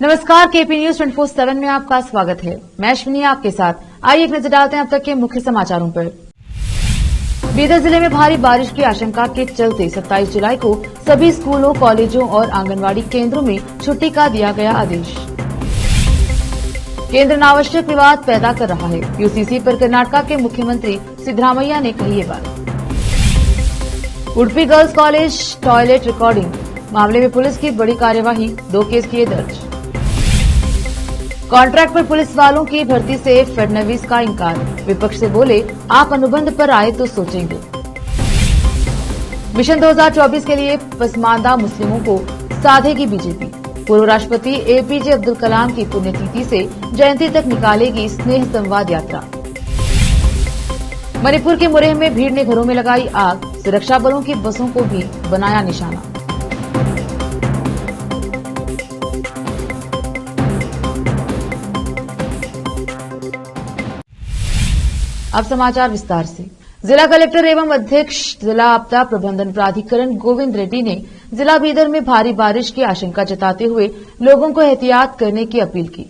नमस्कार, KP News 24/7 में आपका स्वागत है। मैं अश्विनी आपके साथ। आइए एक नजर डालते हैं अब तक के मुख्य समाचारों पर। बीदर जिले में भारी बारिश की आशंका के चलते 27 जुलाई को सभी स्कूलों, कॉलेजों और आंगनवाड़ी केंद्रों में छुट्टी का दिया गया आदेश। केंद्र अनावश्यक विवाद पैदा कर रहा है, यूसीसी पर कर्नाटक के मुख्यमंत्री सिद्धरामैया ने कही ये बात। Udupi girls college toilet recording मामले में पुलिस की बड़ी कार्यवाही, 2 केस किए दर्ज। कॉन्ट्रैक्ट पर पुलिस वालों की भर्ती से फडणवीस का इंकार, विपक्ष से बोले आप अनुबंध पर आए तो सोचेंगे। मिशन 2024 के लिए पसमानदा मुस्लिमों को साधेगी बीजेपी। पूर्व राष्ट्रपति एपीजे अब्दुल कलाम की पुण्यतिथि से जयंती तक निकालेगी स्नेह संवाद यात्रा। मणिपुर के मुरेह में भीड़ ने घरों में लगाई आग, सुरक्षा बलों की बसों को भी बनाया निशाना। अब समाचार विस्तार से। जिला कलेक्टर एवं अध्यक्ष जिला आपदा प्रबंधन प्राधिकरण गोविंद रेड्डी ने जिला बीदर में भारी बारिश की आशंका जताते हुए लोगों को एहतियात करने की अपील की।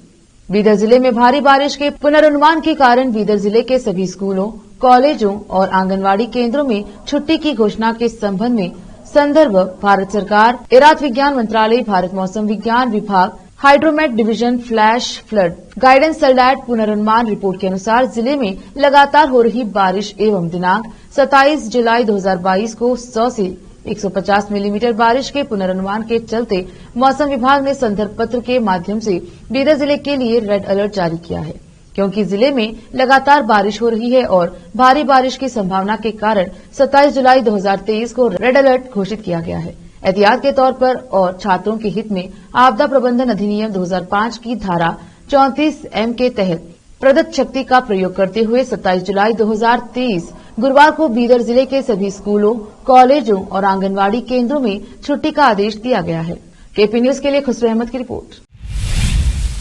बीदर जिले में भारी बारिश के पुनर्नुमान के कारण बीदर जिले के सभी स्कूलों, कॉलेजों और आंगनवाड़ी केंद्रों में छुट्टी की घोषणा के संबंध में संदर्भ भारत सरकार, इराद विज्ञान मंत्रालय, भारत मौसम विज्ञान विभाग, Hydromet division, flash flood guidance satellite पुनर्नुमान रिपोर्ट के अनुसार जिले में लगातार हो रही बारिश एवं दिनांक 27 जुलाई 2022 को 100 से 150 मिलीमीटर बारिश के पुनर्नुमान के चलते मौसम विभाग ने संदर्भ पत्र के माध्यम से बीदर जिले के लिए रेड अलर्ट जारी किया है, क्योंकि जिले में लगातार बारिश हो रही है और भारी बारिश की संभावना के कारण 27 जुलाई 2023 को रेड अलर्ट घोषित किया गया है। एहतियात के तौर पर और छात्रों के हित में आपदा प्रबंधन अधिनियम 2005 की धारा 34M के तहत प्रदत्त शक्ति का प्रयोग करते हुए 27 जुलाई 2023 गुरुवार को बीदर जिले के सभी स्कूलों, कॉलेजों और आंगनवाड़ी केंद्रों में छुट्टी का आदेश दिया गया है। केपी न्यूज के लिए खुसरो अहमद की रिपोर्ट।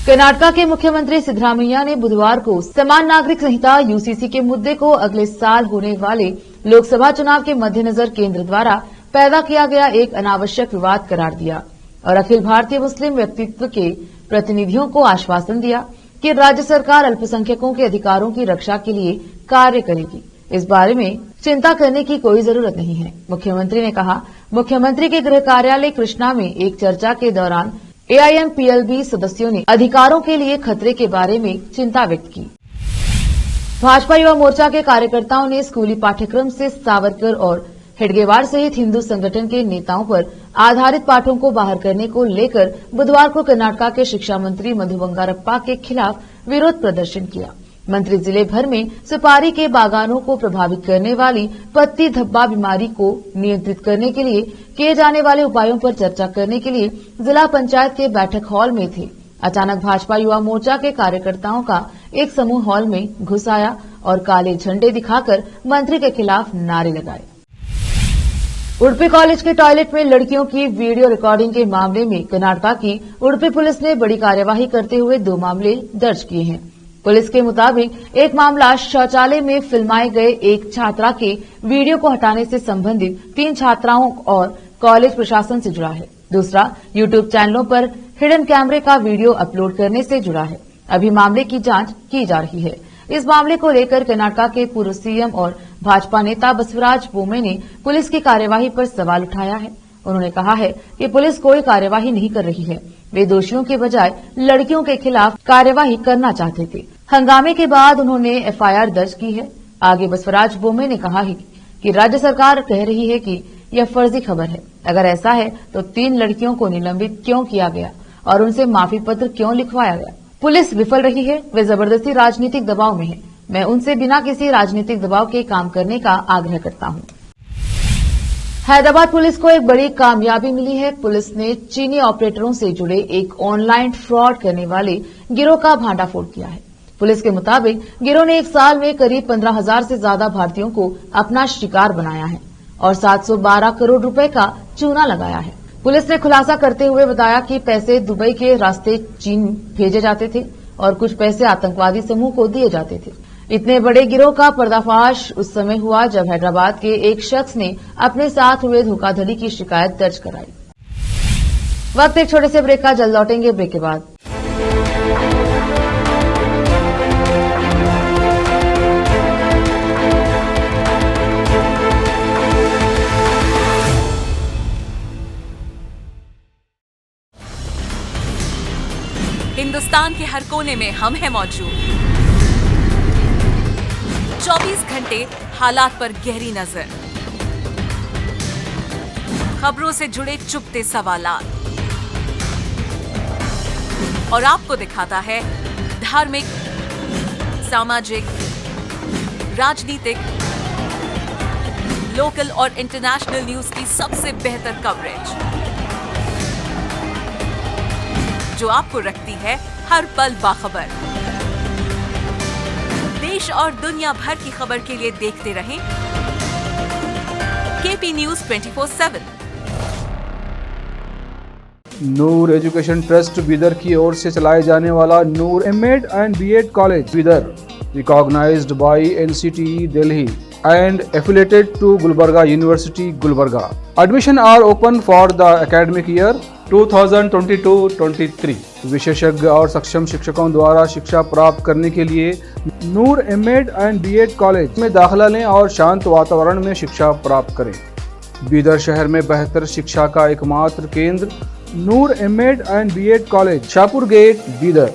कर्नाटक के मुख्यमंत्री सिद्धरामैया ने बुधवार को समान नागरिक संहिता यूसीसी के मुद्दे को अगले साल होने वाले लोकसभा चुनाव के मद्देनजर केंद्र द्वारा पैदा किया गया एक अनावश्यक विवाद करार दिया और अखिल भारतीय मुस्लिम व्यक्तित्व के प्रतिनिधियों को आश्वासन दिया कि राज्य सरकार अल्पसंख्यकों के अधिकारों की रक्षा के लिए कार्य करेगी। इस बारे में चिंता करने की कोई जरूरत नहीं है, मुख्यमंत्री ने कहा। मुख्यमंत्री के गृह कार्यालय कृष्णा में एक चर्चा के दौरान AIMPLB सदस्यों ने अधिकारों के लिए खतरे के बारे में चिंता व्यक्त की। भाजपा युवा मोर्चा के कार्यकर्ताओं ने स्कूली पाठ्यक्रम से सावरकर और हेडगेवार सहित हिंदू संगठन के नेताओं पर आधारित पाठों को बाहर करने को लेकर बुधवार को कर्नाटक के शिक्षा मंत्री मधु बंगारप्पा के खिलाफ विरोध प्रदर्शन किया। मंत्री जिले भर में सुपारी के बागानों को प्रभावित करने वाली पत्ती धब्बा बीमारी को नियंत्रित करने के लिए किए जाने वाले उपायों पर चर्चा करने के लिए जिला पंचायत के बैठक हॉल में थे। अचानक भाजपा युवा मोर्चा के कार्यकर्ताओं का एक समूह हॉल में घुस आया और काले झंडे दिखाकर मंत्री के खिलाफ नारे लगाए। उडुपी कॉलेज के टॉयलेट में लड़कियों की वीडियो रिकॉर्डिंग के मामले में कर्नाटक की उडुपी पुलिस ने बड़ी कार्यवाही करते हुए 2 मामले दर्ज किए हैं। पुलिस के मुताबिक एक मामला शौचालय में फिल्माए गए एक छात्रा के वीडियो को हटाने से संबंधित 3 छात्राओं और कॉलेज प्रशासन से जुड़ा है। दूसरा यूट्यूब चैनलों पर हिडन कैमरे का वीडियो अपलोड करने से जुड़ा है। अभी मामले की जांच की जा रही है। इस मामले को लेकर कर्नाटक के पूर्व सीएम और भाजपा नेता बसवराज बोम्मे ने पुलिस की कार्यवाही पर सवाल उठाया है। उन्होंने कहा है कि पुलिस कोई कार्यवाही नहीं कर रही है, वे दोषियों के बजाय लड़कियों के खिलाफ कार्यवाही करना चाहते थे। हंगामे के बाद उन्होंने एफआईआर दर्ज की है। आगे बसवराज बोम्मे ने कहा है कि राज्य सरकार कह रही है कि यह फर्जी खबर है। अगर ऐसा है तो 3 लड़कियों को निलंबित क्यों किया गया और उनसे माफी पत्र क्यों लिखवाया गया? पुलिस विफल रही है, वे जबरदस्ती राजनीतिक दबाव में है। मैं उनसे बिना किसी राजनीतिक दबाव के काम करने का आग्रह करता हूं। हैदराबाद पुलिस को एक बड़ी कामयाबी मिली है। पुलिस ने चीनी ऑपरेटरों से जुड़े एक ऑनलाइन फ्रॉड करने वाले गिरोह का भांडाफोड़ किया है। पुलिस के मुताबिक गिरोह ने 1 साल में करीब 15,000 से ज्यादा भारतीयों को अपना शिकार बनाया है और 712 करोड़ रुपए का चूना लगाया है। पुलिस ने खुलासा करते हुए बताया कि पैसे दुबई के रास्ते चीन भेजे जाते थे और कुछ पैसे आतंकवादी समूह को दिए जाते थे। इतने बड़े गिरोह का पर्दाफाश उस समय हुआ जब हैदराबाद के एक शख्स ने अपने साथ हुए धोखाधड़ी की शिकायत दर्ज कराई। वक्त एक छोटे से ब्रेक का, जल्द लौटेंगे ब्रेक के बाद। हिंदुस्तान के हर कोने में हम हैं मौजूद। 24 घंटे हालात पर गहरी नजर, खबरों से जुड़े चुपते सवालात और आपको दिखाता है धार्मिक, सामाजिक, राजनीतिक, लोकल और इंटरनेशनल न्यूज की सबसे बेहतर कवरेज, जो आपको रखती है हर पल बाखबर। देश और दुनिया भर की खबर के लिए देखते रहें KP News 24/7। Noor Education Trust Bidar की ओर से चलाए जाने वाला Noor MEd and BEd college Bidar, recognised by NCTE Delhi and affiliated to Gulbarga University, Gulbarga. Admission are open for the academic year 2022-23. विशेषज्ञ और सक्षम शिक्षकों द्वारा शिक्षा प्राप्त करने के लिए नूर एमएड एंड बीएड कॉलेज में दाखिला लें और शांत वातावरण में शिक्षा प्राप्त करें। बीदर शहर में बेहतर शिक्षा का एकमात्र केंद्र Noor MEd and BEd college, Shahpur gate, Bidar.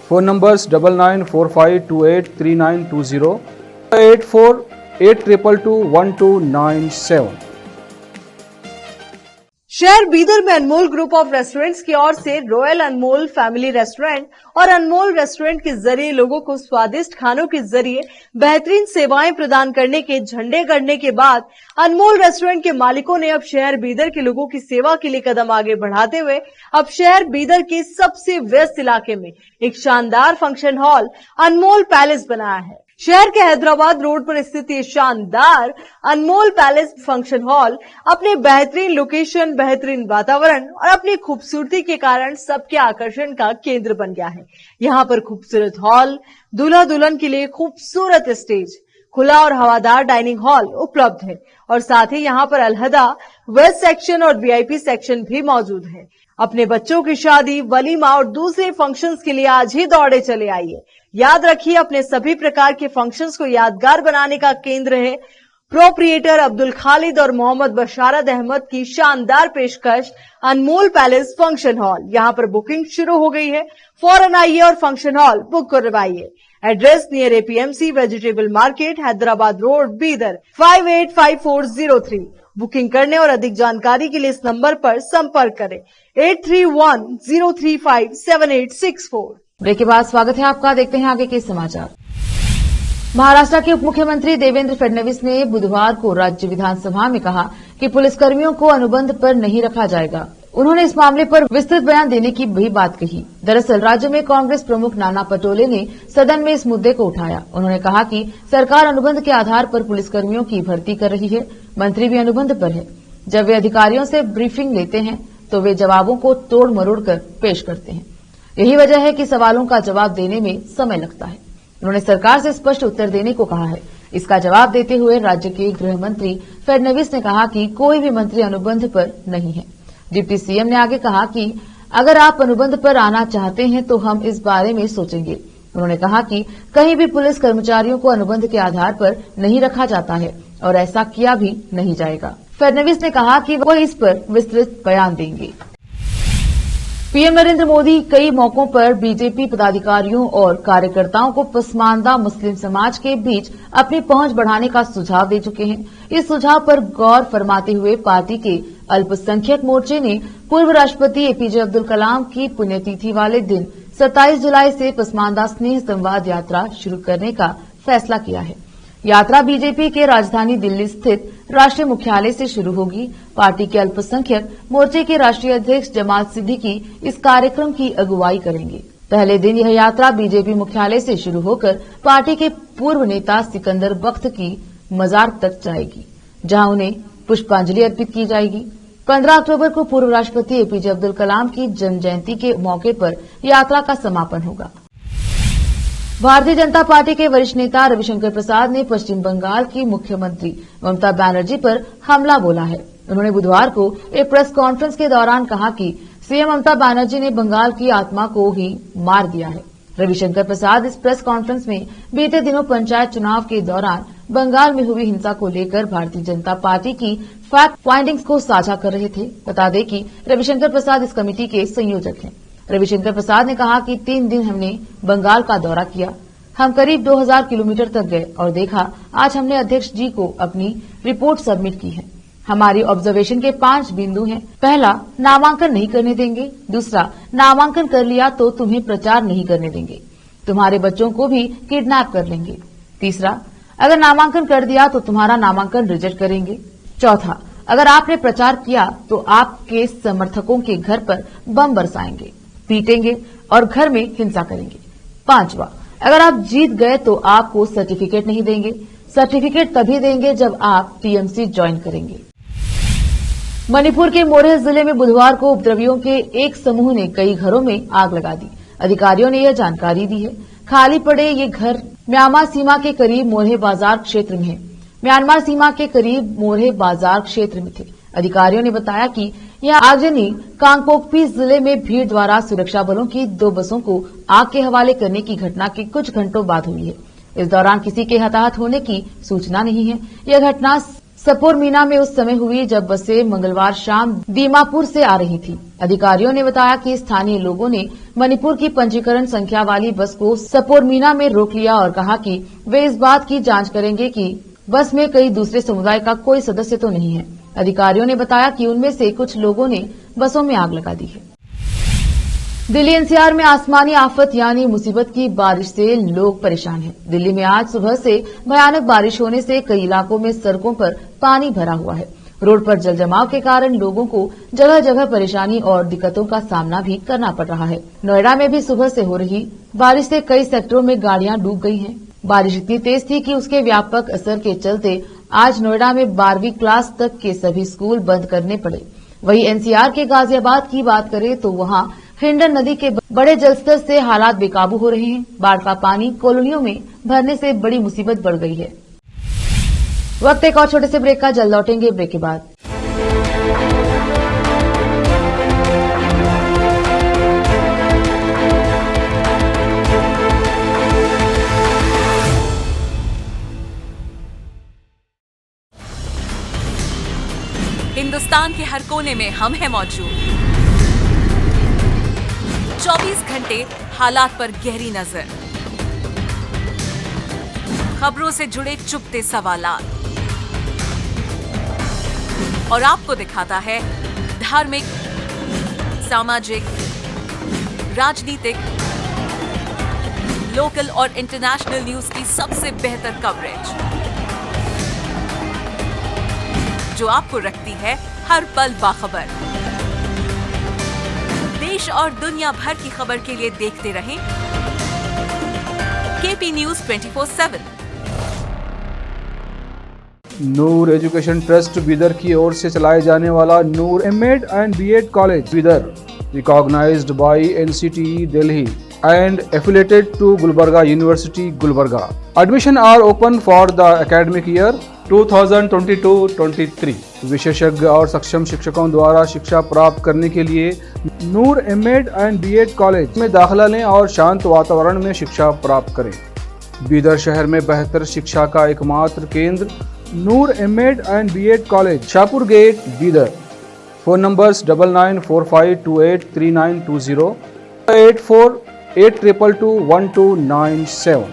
Phone numbers 9945283920, 8482221297। शहर बीदर में अनमोल ग्रुप ऑफ रेस्टोरेंट्स की ओर से रॉयल अनमोल फैमिली रेस्टोरेंट और अनमोल रेस्टोरेंट के जरिए लोगों को स्वादिष्ट खानों के जरिए बेहतरीन सेवाएं प्रदान करने के झंडे गड़ने के बाद अनमोल रेस्टोरेंट के मालिकों ने अब शहर बीदर के लोगों की सेवा के लिए कदम आगे बढ़ाते हुए अब शहर बीदर के सबसे व्यस्त इलाके में एक शानदार फंक्शन हॉल अनमोल पैलेस बनाया है। शहर के हैदराबाद रोड पर स्थित ये शानदार अनमोल पैलेस फंक्शन हॉल अपने बेहतरीन लोकेशन, बेहतरीन वातावरण और अपनी खूबसूरती के कारण सबके आकर्षण का केंद्र बन गया है। यहाँ पर खूबसूरत हॉल, दूल्हा दुल्हन के लिए खूबसूरत स्टेज, खुला और हवादार डाइनिंग हॉल उपलब्ध है और साथ ही यहाँ पर अलहदा वेस्ट सेक्शन और वीआईपी सेक्शन भी मौजूद है। अपने बच्चों की शादी, वलीमा और दूसरे फंक्शंस के लिए आज ही दौड़े चले आइए। याद रखिए, अपने सभी प्रकार के फंक्शंस को यादगार बनाने का केंद्र है प्रोप्रिएटर अब्दुल खालिद और मोहम्मद बशारत अहमद की शानदार पेशकश अनमोल पैलेस फंक्शन हॉल। यहाँ पर बुकिंग शुरू हो गई है, फौरन आइए और फंक्शन हॉल बुक करवाइए। Address near APMC vegetable market, Hyderabad road, Bidar 585403। Booking करने और अधिक जानकारी के लिए इस नंबर पर संपर्क करें 8310357864। ब्रेक के बाद स्वागत है आपका। देखते हैं आगे के समाचार। महाराष्ट्र के उप मुख्यमंत्री देवेंद्र फडणवीस ने बुधवार को राज्य विधानसभा में कहा कि पुलिसकर्मियों को अनुबंध पर नहीं रखा जाएगा। उन्होंने इस मामले पर विस्तृत बयान देने की भी बात कही। दरअसल राज्य में कांग्रेस प्रमुख नाना पटोले ने सदन में इस मुद्दे को उठाया। उन्होंने कहा कि सरकार अनुबंध के आधार पर पुलिसकर्मियों की भर्ती कर रही है, मंत्री भी अनुबंध पर है। जब वे अधिकारियों से ब्रीफिंग लेते हैं तो वे जवाबों को तोड़ मरोड़ कर पेश करते हैं। यही वजह है कि सवालों का जवाब देने में समय लगता है। उन्होंने सरकार से स्पष्ट उत्तर देने को कहा है। इसका जवाब देते हुए राज्य के गृह मंत्री फडणवीस ने कहा कि कोई भी मंत्री अनुबंध पर नहीं है। डिप्टी सीएम ने आगे कहा कि अगर आप अनुबंध पर आना चाहते हैं तो हम इस बारे में सोचेंगे। उन्होंने कहा कि कहीं भी पुलिस कर्मचारियों को अनुबंध के आधार पर नहीं रखा जाता है और ऐसा किया भी नहीं जाएगा। फडणवीस ने कहा कि वो इस पर विस्तृत बयान देंगे। पीएम नरेंद्र मोदी कई मौकों पर बीजेपी पदाधिकारियों और कार्यकर्ताओं को पसमानदा मुस्लिम समाज के बीच अपनी पहुंच बढ़ाने का सुझाव दे चुके हैं। इस सुझाव पर गौर फरमाते हुए पार्टी के अल्पसंख्यक मोर्चे ने पूर्व राष्ट्रपति एपीजे अब्दुल कलाम की पुण्यतिथि वाले दिन 27 जुलाई से पसमानदा स्नेह संवाद यात्रा शुरू करने का फैसला किया है। यात्रा बीजेपी के राजधानी दिल्ली स्थित राष्ट्रीय मुख्यालय से शुरू होगी। पार्टी के अल्पसंख्यक मोर्चे के राष्ट्रीय अध्यक्ष जमाल सिद्दीकी इस कार्यक्रम की अगुवाई करेंगे। पहले दिन यह यात्रा बीजेपी मुख्यालय से शुरू होकर पार्टी के पूर्व नेता सिकंदर बख्त की मजार तक जाएगी, जहां उन्हें पुष्पांजलि अर्पित की जाएगी। 15 अक्टूबर को पूर्व राष्ट्रपति एपीजे अब्दुल कलाम की जन्म जयंती के मौके पर यात्रा का समापन होगा। भारतीय जनता पार्टी के वरिष्ठ नेता रविशंकर प्रसाद ने पश्चिम बंगाल की मुख्यमंत्री ममता बनर्जी पर हमला बोला है। उन्होंने बुधवार को एक प्रेस कॉन्फ्रेंस के दौरान कहा कि सीएम ममता बनर्जी ने बंगाल की आत्मा को ही मार दिया है। रविशंकर प्रसाद इस प्रेस कॉन्फ्रेंस में बीते दिनों पंचायत चुनाव के दौरान बंगाल में हुई हिंसा को लेकर भारतीय जनता पार्टी की फैक्ट फाइंडिंग्स को साझा कर रहे थे। बता दें कि रविशंकर प्रसाद इस कमेटी के संयोजक हैं। रविशंकर प्रसाद ने कहा कि 3 दिन हमने बंगाल का दौरा किया। हम करीब 2000 किलोमीटर तक गए और देखा। आज हमने अध्यक्ष जी को अपनी रिपोर्ट सबमिट की है। हमारी ऑब्जर्वेशन के 5 बिंदु हैं। पहला, नामांकन नहीं करने देंगे। दूसरा, नामांकन कर लिया तो तुम्हें प्रचार नहीं करने देंगे, तुम्हारे बच्चों को भी किडनैप कर लेंगे। तीसरा, अगर नामांकन कर दिया तो तुम्हारा नामांकन रिजेक्ट करेंगे। चौथा, अगर आपने प्रचार किया तो आपके समर्थकों के घर पर बम बरसाएंगे, पीटेंगे और घर में हिंसा करेंगे। पांचवा, अगर आप जीत गए तो आपको सर्टिफिकेट नहीं देंगे। सर्टिफिकेट तभी देंगे जब आप टीएमसी ज्वाइन करेंगे। मणिपुर के मोरहे जिले में बुधवार को उपद्रवियों के एक समूह ने कई घरों में आग लगा दी। अधिकारियों ने यह जानकारी दी है। खाली पड़े ये घर म्यांमार सीमा के करीब मोरहे बाजार क्षेत्र में है। म्यांमार सीमा के करीब मोरहे बाजार क्षेत्र में थे। अधिकारियों ने बताया कि यह आगजनी कांगपोकपी जिले में भीड़ द्वारा सुरक्षा बलों की 2 बसों को आग के हवाले करने की घटना के कुछ घंटों बाद हुई है। इस दौरान किसी के हताहत होने की सूचना नहीं है। यह घटना सपोर मीना में उस समय हुई जब बसें मंगलवार शाम दीमापुर से आ रही थी। अधिकारियों ने बताया कि स्थानीय लोगों ने मणिपुर की पंजीकरण संख्या वाली बस को सपोर मीना में रोक लिया और कहा कि वे इस बात की जांच करेंगे कि बस में कई दूसरे समुदाय का कोई सदस्य तो नहीं है। अधिकारियों ने बताया कि उनमें से कुछ लोगों ने बसों में आग लगा दी है। दिल्ली एनसीआर में आसमानी आफत यानी मुसीबत की बारिश से लोग परेशान हैं। दिल्ली में आज सुबह से भयानक बारिश होने से कई इलाकों में सड़कों पर पानी भरा हुआ है। रोड पर जल जमाव के कारण लोगों को जगह जगह परेशानी और दिक्कतों का सामना भी करना पड़ रहा है। नोएडा में भी सुबह से हो रही बारिश से कई सेक्टरों में गाड़ियां डूब गई हैं। बारिश इतनी तेज थी कि उसके व्यापक असर के चलते आज नोएडा में 12वीं क्लास तक के सभी स्कूल बंद करने पड़े। वहीं एनसीआर के गाजियाबाद की बात करें तो वहां हिंडन नदी के बड़े जलस्तर से हालात बेकाबू हो रहे हैं। बाढ़ का पानी कॉलोनियों में भरने से बड़ी मुसीबत बढ़ गई है। वक्त एक और छोटे से ब्रेक का, जल्द लौटेंगे ब्रेक के बाद। हिंदुस्तान के हर कोने में हम हैं मौजूद। 24 घंटे हालात पर गहरी नजर, खबरों से जुड़े चुपते सवालात और आपको दिखाता है धार्मिक, सामाजिक, राजनीतिक, लोकल और इंटरनेशनल न्यूज की सबसे बेहतर कवरेज जो आपको रखती है हर पल बाखबर। देश और दुनिया भर की खबर के लिए देखते रहें KP News 24/7। Noor Education Trust Bidar की ओर से चलाए जाने वाला Noor MEd and BEd college Bidar, recognised by NCTE Delhi and affiliated to Gulbarga University, Gulbarga. Admission are open for the academic year 2022-23. विशेषज्ञ और सक्षम शिक्षकों द्वारा शिक्षा प्राप्त करने के लिए नूर एमएड एंड बीएड कॉलेज में दाखिला लें और शांत वातावरण में शिक्षा प्राप्त करें। बीदर शहर में बेहतर शिक्षा का एकमात्र केंद्र Noor MEd and BEd college, Shahpur gate, Bidar. Phone numbers 9945283920, 8482221297।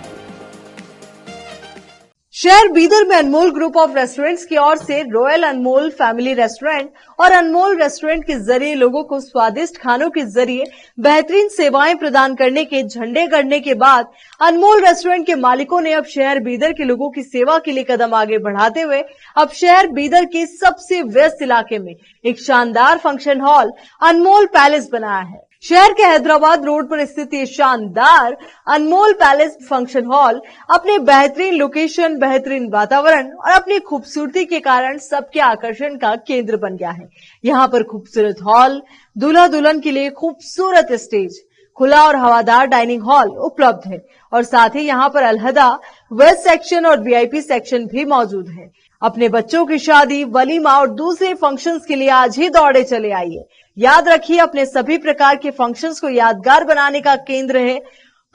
शहर बीदर में अनमोल ग्रुप ऑफ रेस्टोरेंट्स की ओर से रॉयल अनमोल फैमिली रेस्टोरेंट और अनमोल रेस्टोरेंट के जरिए लोगों को स्वादिष्ट खानों के जरिए बेहतरीन सेवाएं प्रदान करने के झंडे गड़ने के बाद अनमोल रेस्टोरेंट के मालिकों ने अब शहर बीदर के लोगों की सेवा के लिए कदम आगे बढ़ाते हुए अब शहर बीदर के सबसे व्यस्त इलाके में एक शानदार फंक्शन हॉल अनमोल पैलेस बनाया है। शहर के हैदराबाद रोड पर स्थित ये शानदार अनमोल पैलेस फंक्शन हॉल अपने बेहतरीन लोकेशन, बेहतरीन वातावरण और अपनी खूबसूरती के कारण सबके आकर्षण का केंद्र बन गया है। यहाँ पर खूबसूरत हॉल, दूल्हा दुल्हन के लिए खूबसूरत स्टेज, खुला और हवादार डाइनिंग हॉल उपलब्ध है और साथ ही यहाँ पर अलहदा वेस्ट सेक्शन और वीआईपी सेक्शन भी मौजूद है। अपने बच्चों की शादी, वलीमा और दूसरे फंक्शंस के लिए आज ही दौड़े चले आइए। याद रखिए, अपने सभी प्रकार के फंक्शंस को यादगार बनाने का केंद्र है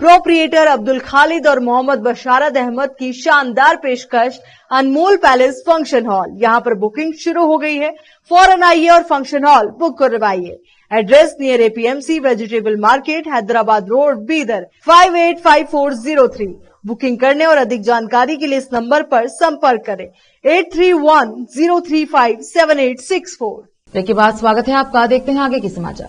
प्रोप्रिएटर अब्दुल खालिद और मोहम्मद बशारत अहमद की शानदार पेशकश अनमोल पैलेस फंक्शन हॉल। यहां पर बुकिंग शुरू हो गई है। फौरन आइए और फंक्शन हॉल बुक करवाइए। Address near APMC vegetable market, Hyderabad road, Bidar 585403। Booking करने और अधिक जानकारी के लिए इस नंबर पर संपर्क करें 8310357864। ब्रेक के बाद स्वागत है आपका। देखते हैं आगे के समाचार।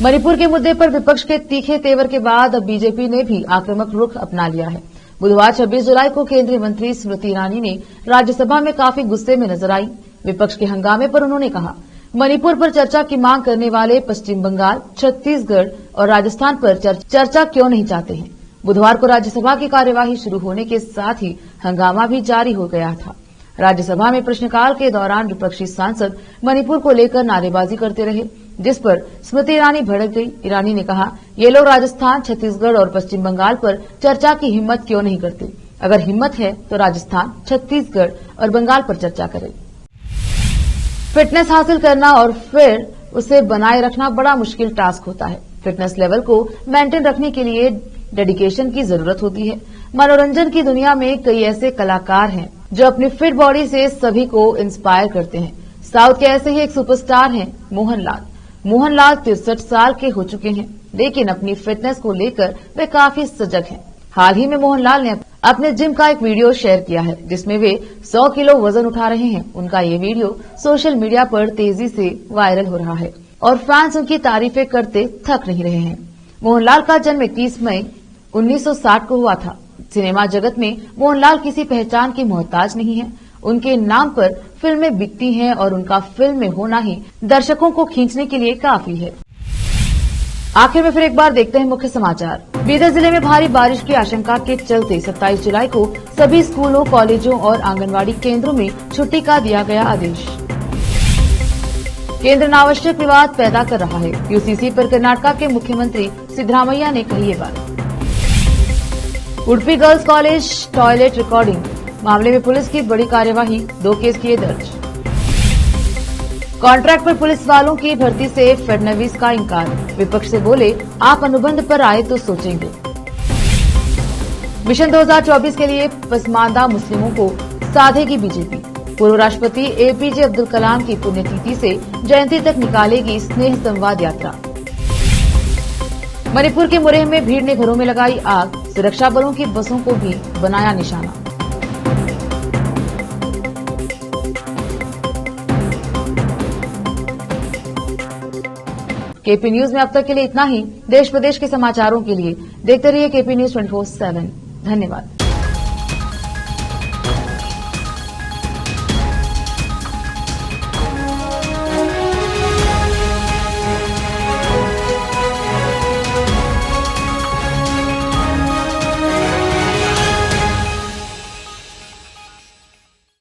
मणिपुर के मुद्दे पर विपक्ष के तीखे तेवर के बाद अब बीजेपी ने भी आक्रामक रुख अपना लिया है। बुधवार 26 जुलाई को केंद्रीय मंत्री स्मृति ईरानी ने राज्यसभा में काफी गुस्से में नजर आई। विपक्ष के हंगामे पर उन्होंने कहा, मणिपुर पर चर्चा की मांग करने वाले पश्चिम बंगाल, छत्तीसगढ़ और राजस्थान पर चर्चा क्यों नहीं चाहते हैं। बुधवार को राज्यसभा की कार्यवाही शुरू होने के साथ ही हंगामा भी जारी हो गया था। राज्यसभा में प्रश्नकाल के दौरान विपक्षी सांसद मणिपुर को लेकर नारेबाजी करते रहे, जिस पर स्मृति ईरानी भड़क गई। ईरानी ने कहा, ये लोग राजस्थान, छत्तीसगढ़ और पश्चिम बंगाल पर चर्चा की हिम्मत क्यों नहीं करते। अगर हिम्मत है तो राजस्थान, छत्तीसगढ़ और बंगाल पर चर्चा करें। फिटनेस हासिल करना और फिर उसे बनाए रखना बड़ा मुश्किल टास्क होता है। फिटनेस लेवल को मेंटेन रखने के लिए डेडिकेशन की जरूरत होती है। मनोरंजन की दुनिया में कई ऐसे कलाकार हैं जो अपनी फिट बॉडी से सभी को इंस्पायर करते हैं। साउथ के ऐसे ही एक सुपरस्टार हैं मोहनलाल। मोहनलाल 63 साल के हो चुके हैं, लेकिन अपनी फिटनेस को लेकर वे काफी सजग हैं। हाल ही में मोहनलाल ने अपने जिम का एक वीडियो शेयर किया है, जिसमें वे 100 किलो वजन उठा रहे हैं। उनका ये वीडियो सोशल मीडिया पर तेजी से वायरल हो रहा है और फैंस उनकी तारीफें करते थक नहीं रहे हैं। मोहनलाल का जन्म 21 मई 1960 को हुआ था। सिनेमा जगत में मोहनलाल किसी पहचान की मोहताज नहीं है। उनके नाम पर फिल्में बिकती हैं और उनका फिल्म में होना ही दर्शकों को खींचने के लिए काफी है। आखिर में फिर एक बार देखते हैं मुख्य समाचार। बीदर जिले में भारी बारिश की आशंका के चलते 27 जुलाई को सभी स्कूलों, कॉलेजों और आंगनबाड़ी केंद्रों में छुट्टी का दिया गया आदेश। केंद्र अनावश्यक विवाद पैदा कर रहा है, यूसीसी पर कर्नाटक के मुख्यमंत्री सिद्धरामैया ने कही ये बात। Udupi girls college toilet recording मामले में पुलिस की बड़ी कार्यवाही, 2 केस किए दर्ज। कॉन्ट्रैक्ट पर पुलिस वालों की भर्ती से फडणवीस का इंकार, विपक्ष से बोले आप अनुबंध पर आए तो सोचेंगे। मिशन 2024 के लिए पसमानदा मुस्लिमों को साधेगी बीजेपी। पूर्व राष्ट्रपति एपीजे अब्दुल कलाम की पुण्यतिथि से जयंती तक निकालेगी स्नेह संवाद यात्रा। मणिपुर के मुरेह में भीड़ ने घरों में लगाई आग, सुरक्षा बलों की बसों को भी बनाया निशाना। केपी न्यूज में अब तक के लिए इतना ही। देश प्रदेश के समाचारों के लिए देखते रहिए केपी न्यूज 24/7। धन्यवाद।